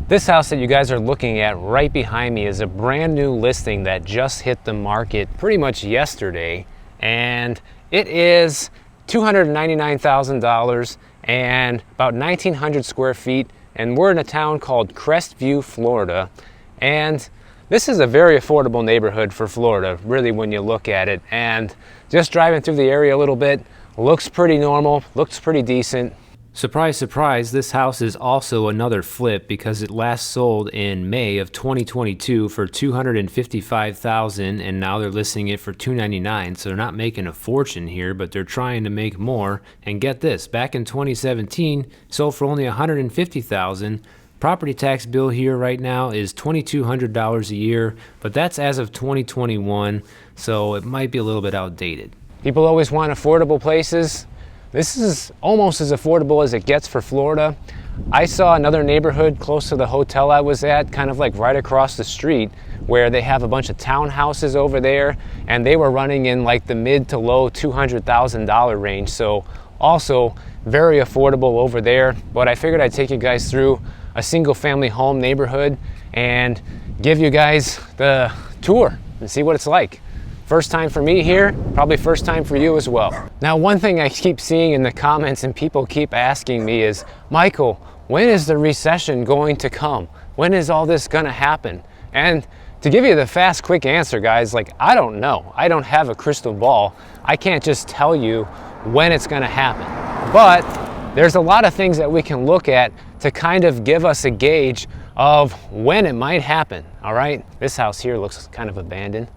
This house that you guys are looking at right behind me is a brand new listing that just hit the market pretty much yesterday, and it is $299,000 and about 1,900 square feet, and we're in a town called Crestview, Florida. And this is a very affordable neighborhood for Florida, really, when you look at it. And just driving through the area a little bit, looks pretty normal, looks pretty decent. Surprise, surprise, this house is also another flip because it last sold in May of 2022 for $255,000, and now they're listing it for $299,000. So they're not making a fortune here, but they're trying to make more. And get this, back in 2017, sold for only $150,000. Property tax bill here right now is $2,200 a year, but that's as of 2021, so it might be a little bit outdated. People always want affordable places. This is almost as affordable as it gets for Florida. I saw another neighborhood close to the hotel I was at, kind of like right across the street, where they have a bunch of townhouses over there, and they were running in like the mid to low $200,000 range. So also very affordable over there. But I figured I'd take you guys through a single family home neighborhood and give you guys the tour and see what it's like. First time for me here, probably first time for you as well. Now, one thing I keep seeing in the comments and people keep asking me is, Michael, when is the recession going to come? When is all this gonna happen? And to give you the fast, quick answer, guys, like, I don't know. I don't have a crystal ball. I can't just tell you when it's gonna happen. But there's a lot of things that we can look at to kind of give us a gauge of when it might happen, all right? This house here looks kind of abandoned.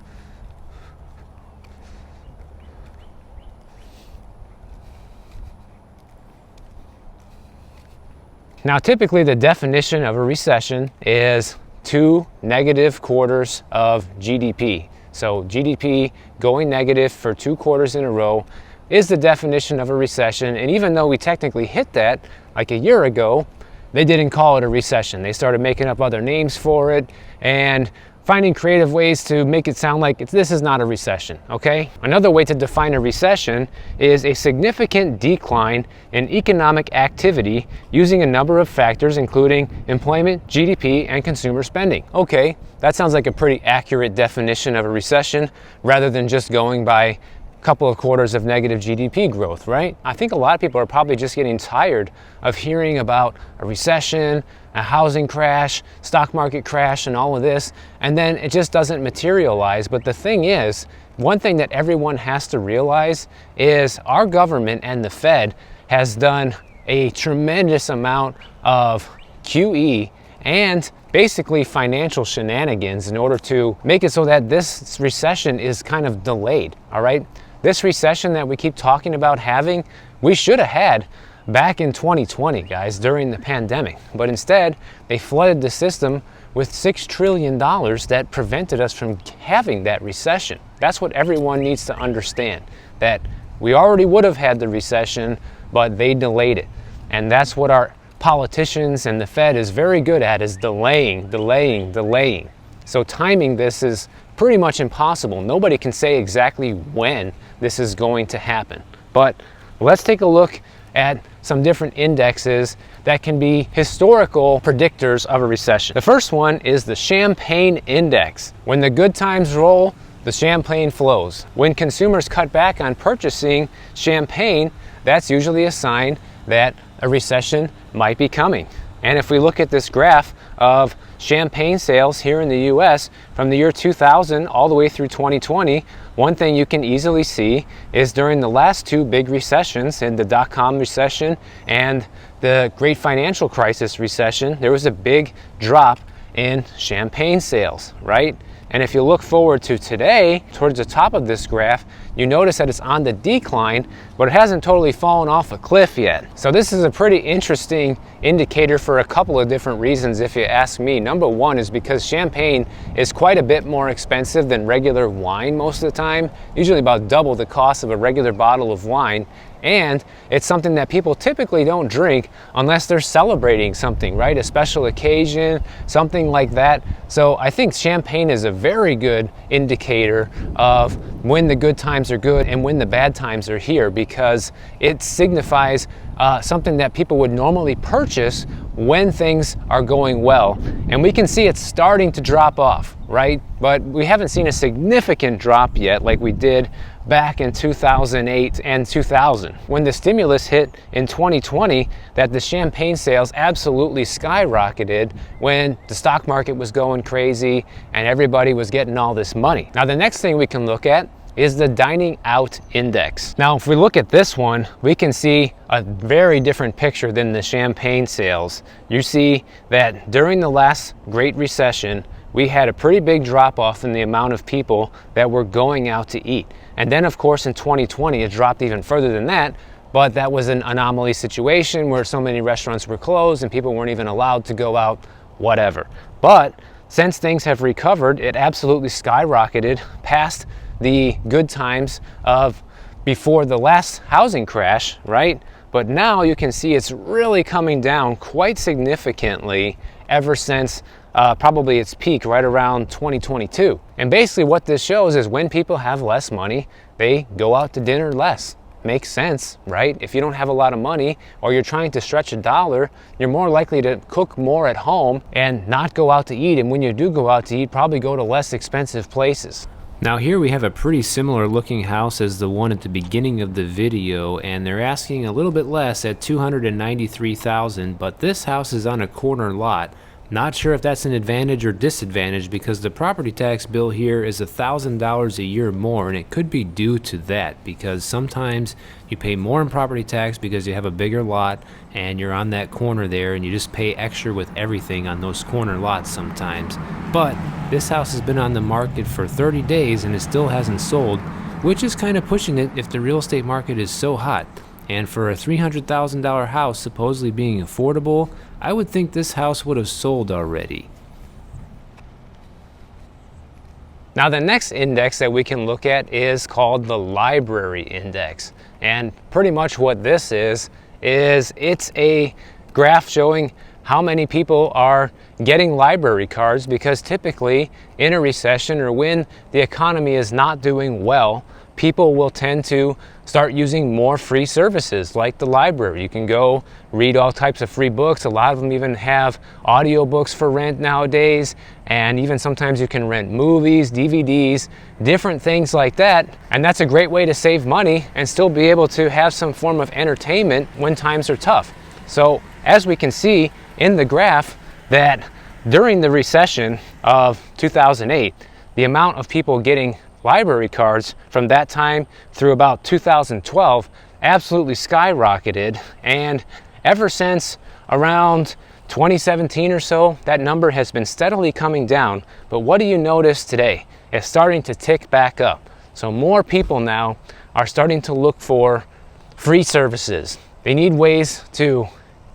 Now, typically the definition of a recession is 2 negative quarters of GDP. So GDP going negative for 2 quarters in a row is the definition of a recession. And even though we technically hit that like a year ago, they didn't call it a recession. They started making up other names for it and finding creative ways to make it sound like this is not a recession, okay? Another way to define a recession is a significant decline in economic activity using a number of factors, including employment, GDP, and consumer spending. Okay, that sounds like a pretty accurate definition of a recession rather than just going by a couple of quarters of negative GDP growth, right? I think a lot of people are probably just getting tired of hearing about a recession, a housing crash, stock market crash, and all of this, and then it just doesn't materialize. But the thing is, one thing that everyone has to realize is our government and the Fed has done a tremendous amount of QE and basically financial shenanigans in order to make it so that this recession is kind of delayed, all right? This recession that we keep talking about having, we should have had back in 2020, guys, during the pandemic. But instead, they flooded the system with $6 trillion that prevented us from having that recession. That's what everyone needs to understand, that we already would have had the recession, but they delayed it. And that's what our politicians and the Fed is very good at, is delaying. So timing this is pretty much impossible. Nobody can say exactly when this is going to happen. But let's take a look at some different indexes that can be historical predictors of a recession. The first one is the Champagne Index. When the good times roll, the champagne flows. When consumers cut back on purchasing champagne, that's usually a sign that a recession might be coming. And if we look at this graph of champagne sales here in the US from the year 2000 all the way through 2020, one thing you can easily see is during the last 2 big recessions, in the dot-com recession and the great financial crisis recession, there was a big drop in champagne sales, right? And if you look forward to today, towards the top of this graph, you notice that it's on the decline, but it hasn't totally fallen off a cliff yet. So this is a pretty interesting indicator for a couple of different reasons, if you ask me. Number one is because champagne is quite a bit more expensive than regular wine most of the time, usually about double the cost of a regular bottle of wine. And it's something that people typically don't drink unless they're celebrating something, right? A special occasion, something like that. So I think champagne is a very good indicator of when the good times are good and when the bad times are here, because it signifies something that people would normally purchase when things are going well. And we can see it's starting to drop off, right? But we haven't seen a significant drop yet like we did back in 2008 and 2000. When the stimulus hit in 2020, that the champagne sales absolutely skyrocketed when the stock market was going crazy and everybody was getting all this money. Now, the next thing we can look at is the dining out index. Now, if we look at this one, we can see a very different picture than the champagne sales. You see that during the last Great Recession, we had a pretty big drop off in the amount of people that were going out to eat. And then of course in 2020, it dropped even further than that, but that was an anomaly situation where so many restaurants were closed and people weren't even allowed to go out, whatever. But since things have recovered, it absolutely skyrocketed past the good times of before the last housing crash, right? But now you can see it's really coming down quite significantly ever since probably its peak right around 2022. And basically what this shows is when people have less money, they go out to dinner less. Makes sense, right? If you don't have a lot of money or you're trying to stretch a dollar, you're more likely to cook more at home and not go out to eat. And when you do go out to eat, probably go to less expensive places. Now here we have a pretty similar looking house as the one at the beginning of the video, and they're asking a little bit less at $293,000, but this house is on a corner lot. Not sure if that's an advantage or disadvantage because the property tax bill here is $1,000 a year more, and it could be due to that because sometimes you pay more in property tax because you have a bigger lot and you're on that corner there and you just pay extra with everything on those corner lots sometimes. But this house has been on the market for 30 days and it still hasn't sold, which is kind of pushing it if the real estate market is so hot. And for a $300,000 house supposedly being affordable, I would think this house would have sold already. Now the next index that we can look at is called the library index. And pretty much what this is it's a graph showing how many people are getting library cards, because typically in a recession or when the economy is not doing well, people will tend to start using more free services like the library. You can go read all types of free books. A lot of them even have audiobooks for rent nowadays, and even sometimes you can rent movies, DVDs, different things like that. And that's a great way to save money and still be able to have some form of entertainment when times are tough. So as we can see in the graph, that during the recession of 2008, the amount of people getting library cards from that time through about 2012 absolutely skyrocketed, and ever since around 2017 or so, that number has been steadily coming down. But what do you notice today? It's starting to tick back up. So more people now are starting to look for free services. They need ways to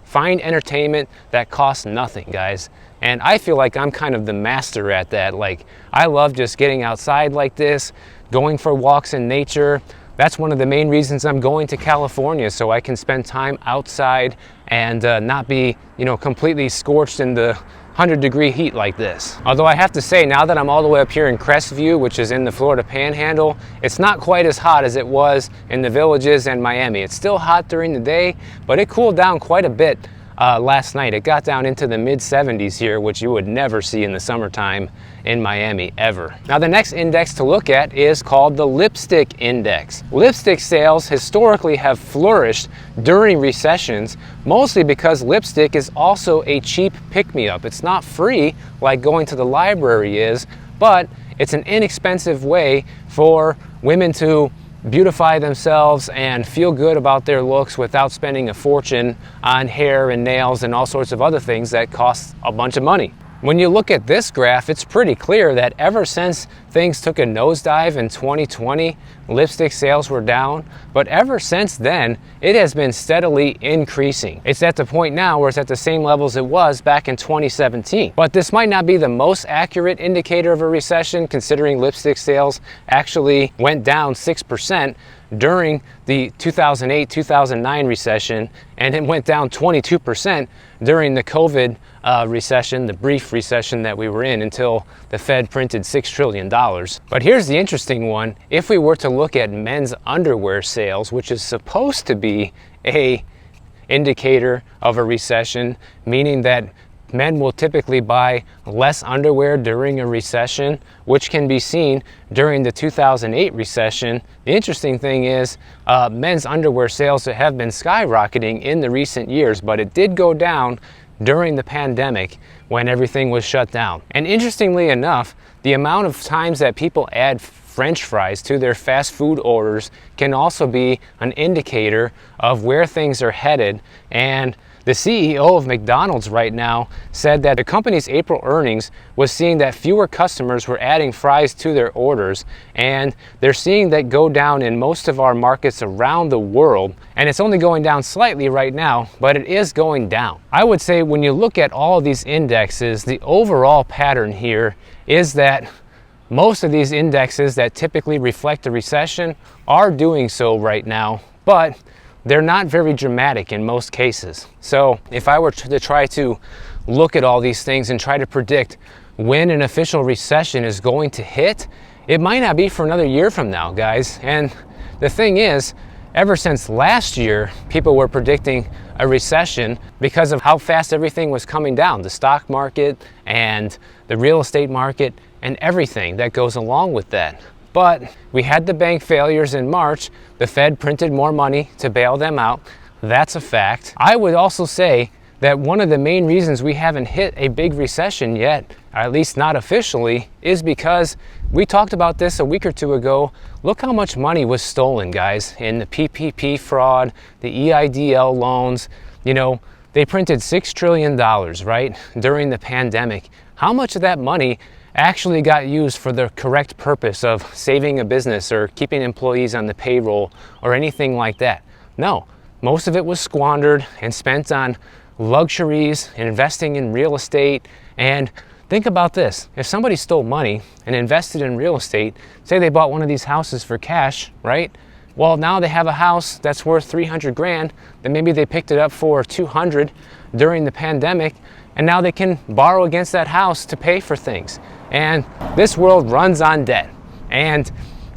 find entertainment that costs nothing, guys. And I feel like I'm kind of the master at that. Like, I love just getting outside like this, going for walks in nature. That's one of the main reasons I'm going to California, so I can spend time outside and not be, completely scorched in the 100-degree heat like this. Although I have to say, now that I'm all the way up here in Crestview, which is in the Florida Panhandle, it's not quite as hot as it was in the Villages and Miami. It's still hot during the day, but it cooled down quite a bit last night. It got down into the mid-70s here, which you would never see in the summertime in Miami, ever. Now the next index to look at is called the lipstick index. Lipstick sales historically have flourished during recessions, mostly because lipstick is also a cheap pick-me-up. It's not free like going to the library is, but it's an inexpensive way for women to beautify themselves and feel good about their looks without spending a fortune on hair and nails and all sorts of other things that cost a bunch of money. When you look at this graph, it's pretty clear that ever since things took a nosedive in 2020, lipstick sales were down, but ever since then, it has been steadily increasing. It's at the point now where it's at the same levels it was back in 2017. But this might not be the most accurate indicator of a recession, considering lipstick sales actually went down 6% during the 2008-2009 recession, and it went down 22% during the COVID recession, the brief recession that we were in until the Fed printed $6 trillion. But here's the interesting one. If we were to look at men's underwear sales, which is supposed to be a indicator of a recession, meaning that men will typically buy less underwear during a recession, which can be seen during the 2008 recession. The interesting thing is men's underwear sales have been skyrocketing in the recent years, but it did go down during the pandemic when everything was shut down. And interestingly enough, the amount of times that people add French fries to their fast food orders can also be an indicator of where things are headed. And the CEO of McDonald's right now said that the company's April earnings was seeing that fewer customers were adding fries to their orders, and they're seeing that go down in most of our markets around the world. And it's only going down slightly right now, but it is going down. I would say when you look at all of these indexes, the overall pattern here is that most of these indexes that typically reflect a recession are doing so right now, but they're not very dramatic in most cases. So if I were to try to look at all these things and try to predict when an official recession is going to hit, it might not be for another year from now, guys. And the thing is, ever since last year, people were predicting a recession because of how fast everything was coming down, the stock market and the real estate market and everything that goes along with that. But we had the bank failures in March. The Fed printed more money to bail them out. That's a fact. I would also say that one of the main reasons we haven't hit a big recession yet, or at least not officially, is because we talked about this a week or two ago. Look how much money was stolen, guys, in the PPP fraud, the EIDL loans. You know, they printed $6 trillion, right, during the pandemic. How much of that money actually got used for the correct purpose of saving a business or keeping employees on the payroll or anything like that? No, most of it was squandered and spent on luxuries, investing in real estate. And think about this, if somebody stole money and invested in real estate, say they bought one of these houses for cash, right? Well, now they have a house that's worth 300 grand, then maybe they picked it up for 200 during the pandemic, and now they can borrow against that house to pay for things. And this world runs on debt. And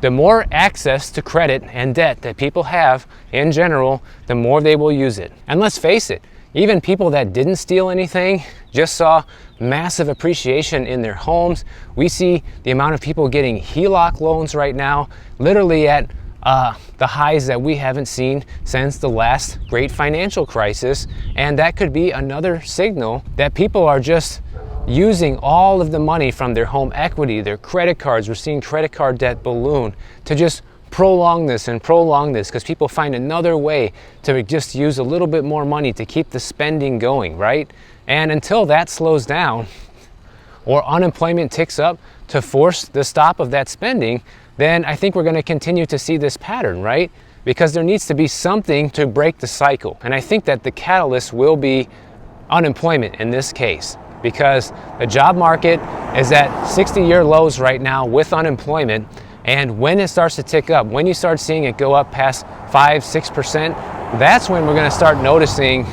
the more access to credit and debt that people have in general, the more they will use it. And let's face it, even people that didn't steal anything just saw massive appreciation in their homes. We see the amount of people getting HELOC loans right now, literally at the highs that we haven't seen since the last great financial crisis. And that could be another signal that people are just using all of the money from their home equity, their credit cards. We're seeing credit card debt balloon to just prolong this because people find another way to just use a little bit more money to keep the spending going, right? And until that slows down or unemployment ticks up to force the stop of that spending, then I think we're going to continue to see this pattern, right? Because there needs to be something to break the cycle. And I think that the catalyst will be unemployment in this case, because the job market is at 60-year lows right now with unemployment. And when it starts to tick up, when you start seeing it go up past 5-6%, that's when we're going to start noticing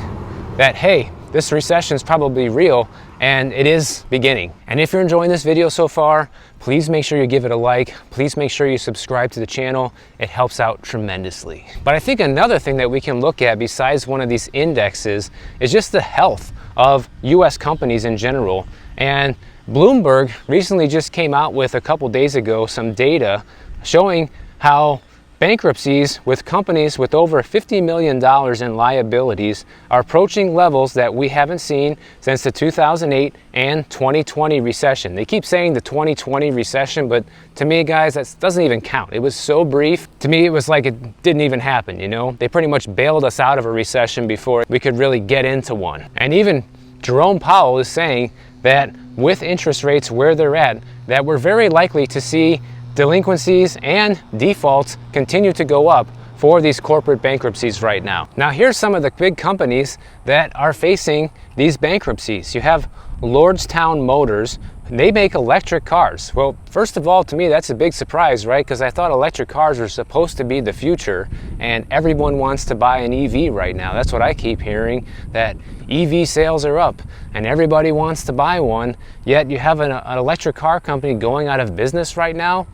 that, hey, this recession is probably real and it is beginning. And if you're enjoying this video so far, please make sure you give it a like. Please make sure you subscribe to the channel. It helps out tremendously. But I think another thing that we can look at besides one of these indexes is just the health of US companies in general. And Bloomberg recently just came out with, a couple days ago, some data showing how bankruptcies with companies with over $50 million in liabilities are approaching levels that we haven't seen since the 2008 and 2020 recession. They keep saying the 2020 recession, but to me, guys, that doesn't even count. It was so brief. To me, it was like it didn't even happen, you know? They pretty much bailed us out of a recession before we could really get into one. And even Jerome Powell is saying that with interest rates where they're at, that we're very likely to see delinquencies and defaults continue to go up for these corporate bankruptcies right now. Now, here's some of the big companies that are facing these bankruptcies. You have Lordstown Motors. They make electric cars. Well, first of all, to me, that's a big surprise, right? Because I thought electric cars were supposed to be the future, and everyone wants to buy an EV right now. That's what I keep hearing, that EV sales are up and everybody wants to buy one, yet you have an electric car company going out of business right now.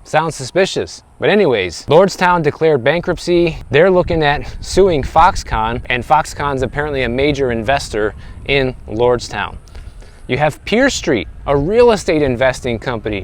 Sounds suspicious. But anyways, Lordstown declared bankruptcy. They're looking at suing Foxconn, and Foxconn's apparently a major investor in Lordstown. You have Pier Street, a real estate investing company.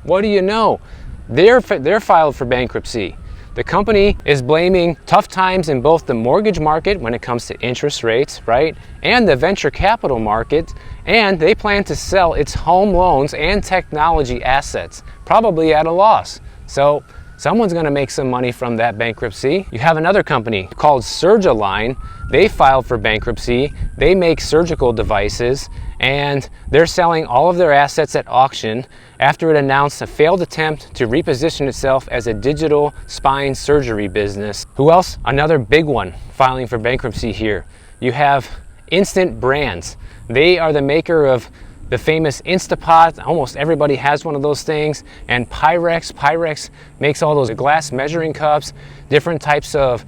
What do you know? They're filed for bankruptcy. The company is blaming tough times in both the mortgage market when it comes to interest rates, right? And the venture capital market. And they plan to sell its home loans and technology assets, probably at a loss. So someone's gonna make some money from that bankruptcy. You have another company called Surgalign. They filed for bankruptcy. They make surgical devices, and they're selling all of their assets at auction after it announced a failed attempt to reposition itself as a digital spine surgery business. Who else? Another big one filing for bankruptcy here. You have Instant Brands. They are the maker of the famous Instapot. Almost everybody has one of those things. And Pyrex. Pyrex makes all those glass measuring cups, different types of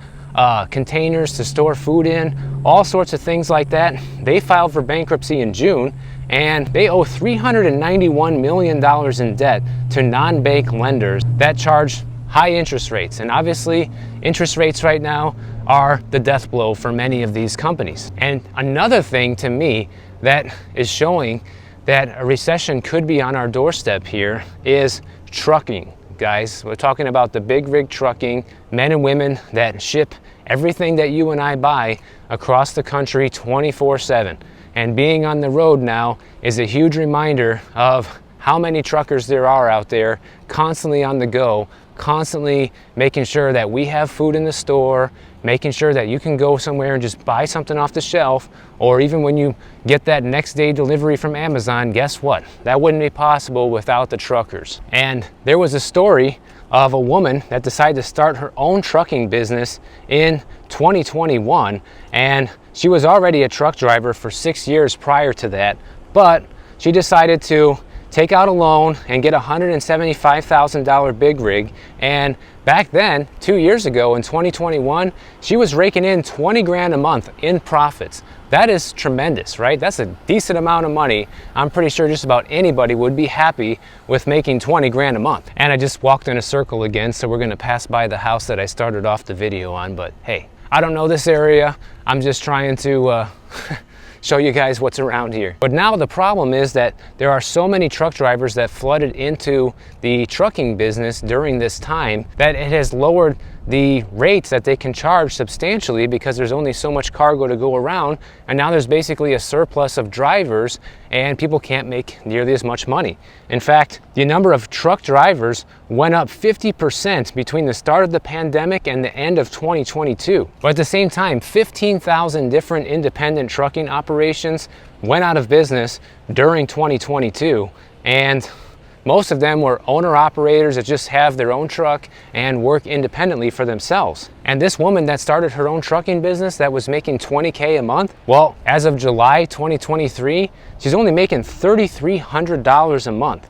containers to store food in, all sorts of things like that. They filed for bankruptcy in June, and they owe $391 million in debt to non-bank lenders that charge high interest rates. And obviously, interest rates right now are the death blow for many of these companies. And another thing to me that is showing that a recession could be on our doorstep here is trucking. Guys, we're talking about the big rig trucking, men and women that ship everything that you and I buy across the country 24/7. And being on the road now is a huge reminder of how many truckers there are out there, constantly on the go, constantly making sure that we have food in the store, making sure that you can go somewhere and just buy something off the shelf, or even when you get that next day delivery from Amazon, guess what? That wouldn't be possible without the truckers. And there was a story of a woman that decided to start her own trucking business in 2021, and she was already a truck driver for 6 years prior to that, but she decided to take out a loan and get a $175,000 big rig. And back then, 2 years ago in 2021, she was raking in 20 grand a month in profits. That is tremendous, right? That's a decent amount of money. I'm pretty sure just about anybody would be happy with making 20 grand a month. And I just walked in a circle again, so we're gonna pass by the house that I started off the video on, but hey, I don't know this area. I'm just trying to show you guys what's around here. But now the problem is that there are so many truck drivers that flooded into the trucking business during this time that it has lowered the rates that they can charge substantially because there's only so much cargo to go around, and now there's basically a surplus of drivers and people can't make nearly as much money. In fact, the number of truck drivers went up 50% between the start of the pandemic and the end of 2022. But at the same time, 15,000 different independent trucking operations went out of business during 2022, and most of them were owner-operators that just have their own truck and work independently for themselves. And this woman that started her own trucking business that was making $20K a month, well, as of July 2023, she's only making $3,300 a month.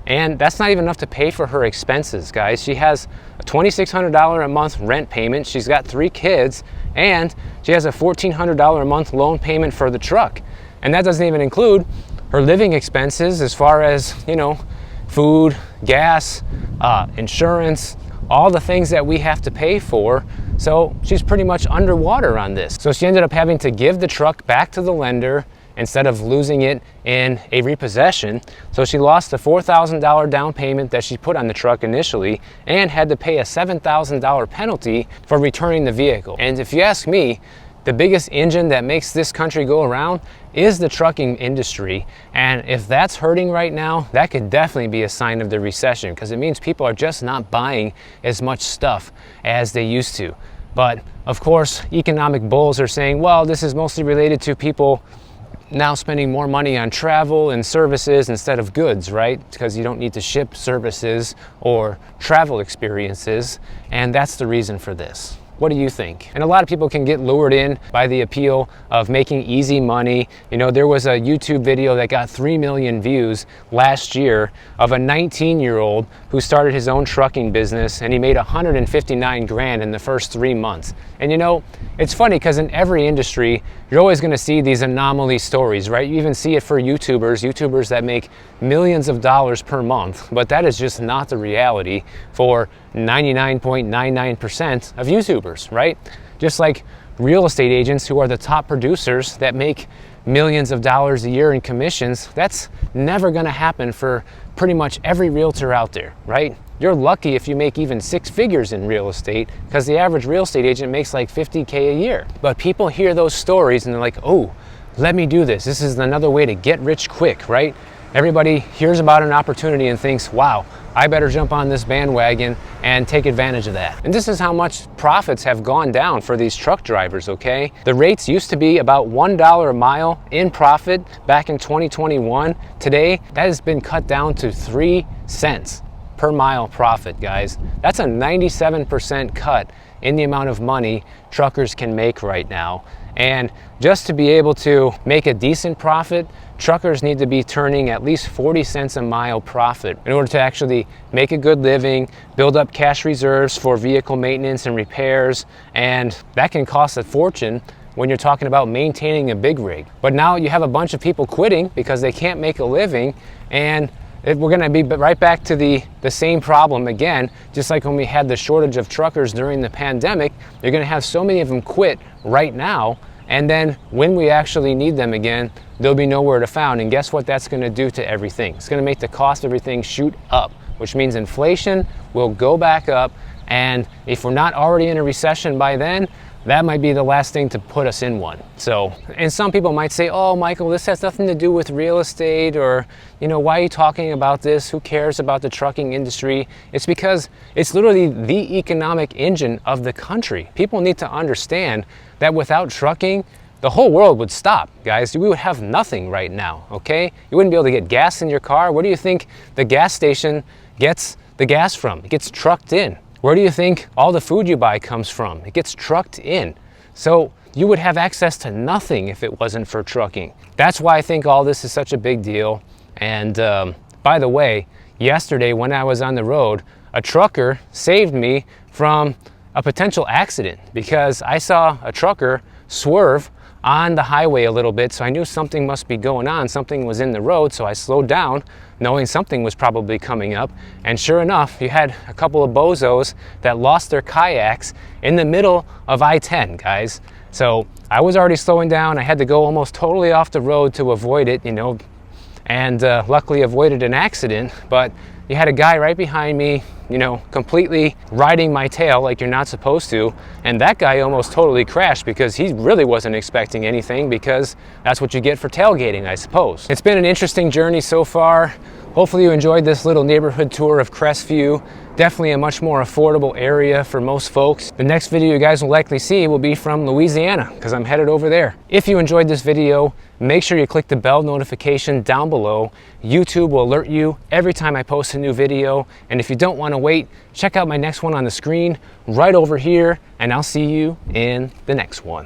And that's not even enough to pay for her expenses, guys. She has a $2,600 a month rent payment, she's got 3 kids, and she has a $1,400 a month loan payment for the truck. And that doesn't even include her living expenses as far as, you know, food, gas, insurance, all the things that we have to pay for. So she's pretty much underwater on this. So she ended up having to give the truck back to the lender instead of losing it in a repossession. So she lost the $4,000 down payment that she put on the truck initially and had to pay a $7,000 penalty for returning the vehicle. And if you ask me, the biggest engine that makes this country go around is the trucking industry. And if that's hurting right now, that could definitely be a sign of the recession, because it means people are just not buying as much stuff as they used to. But of course, economic bulls are saying, well, this is mostly related to people now spending more money on travel and services instead of goods, right? Because you don't need to ship services or travel experiences. And that's the reason for this. What do you think? And a lot of people can get lured in by the appeal of making easy money. You know, there was a YouTube video that got 3 million views last year of a 19-year-old who started his own trucking business, and he made 159 grand in the first 3 months. And you know, it's funny because in every industry, you're always going to see these anomaly stories, right? You even see it for YouTubers that make millions of dollars per month, but that is just not the reality for 99.99% of YouTubers, right? Just like real estate agents who are the top producers that make millions of dollars a year in commissions, that's never going to happen for pretty much every realtor out there, right? You're lucky if you make even 6 figures in real estate, because the average real estate agent makes like 50K a year. But people hear those stories and they're like, oh, let me do this. This is another way to get rich quick, right? Everybody hears about an opportunity and thinks, wow, I better jump on this bandwagon and take advantage of that. And this is how much profits have gone down for these truck drivers, okay? The rates used to be about $1 a mile in profit back in 2021. Today, that has been cut down to 3 cents per mile profit, guys. That's a 97% cut in the amount of money truckers can make right now. And just to be able to make a decent profit, truckers need to be turning at least 40 cents a mile profit in order to actually make a good living, build up cash reserves for vehicle maintenance and repairs, and that can cost a fortune when you're talking about maintaining a big rig. But now you have a bunch of people quitting because they can't make a living, and we're going to be right back to the same problem again. Just like when we had the shortage of truckers during the pandemic, you're going to have so many of them quit right now, and then when we actually need them again, they'll be nowhere to found. And guess what that's going to do to everything? It's going to make the cost of everything shoot up, which means inflation will go back up, and if we're not already in a recession by then, that might be the last thing to put us in one. So, and some people might say, oh, Michael, this has nothing to do with real estate, or, you know, why are you talking about this? Who cares about the trucking industry? It's because it's literally the economic engine of the country. People need to understand that without trucking, the whole world would stop, guys. We would have nothing right now, okay? You wouldn't be able to get gas in your car. Where do you think the gas station gets the gas from? It gets trucked in. Where do you think all the food you buy comes from? It gets trucked in. So you would have access to nothing if it wasn't for trucking. That's why I think all this is such a big deal. And by the way, yesterday when I was on the road, a trucker saved me from a potential accident because I saw a trucker swerve on the highway a little bit, so I knew something must be going on. Something was in the road, so I slowed down, knowing something was probably coming up. And sure enough, you had a couple of bozos that lost their kayaks in the middle of I-10, guys. So I was already slowing down. I had to go almost totally off the road to avoid it, you know, and luckily avoided an accident. But you had a guy right behind me, you know, completely riding my tail like you're not supposed to. And that guy almost totally crashed because he really wasn't expecting anything, because that's what you get for tailgating, I suppose. It's been an interesting journey so far. Hopefully you enjoyed this little neighborhood tour of Crestview. Definitely a much more affordable area for most folks. The next video you guys will likely see will be from Louisiana, because I'm headed over there. If you enjoyed this video, make sure you click the bell notification down below. YouTube will alert you every time I post a new video. And if you don't want to wait, check out my next one on the screen right over here, and I'll see you in the next one.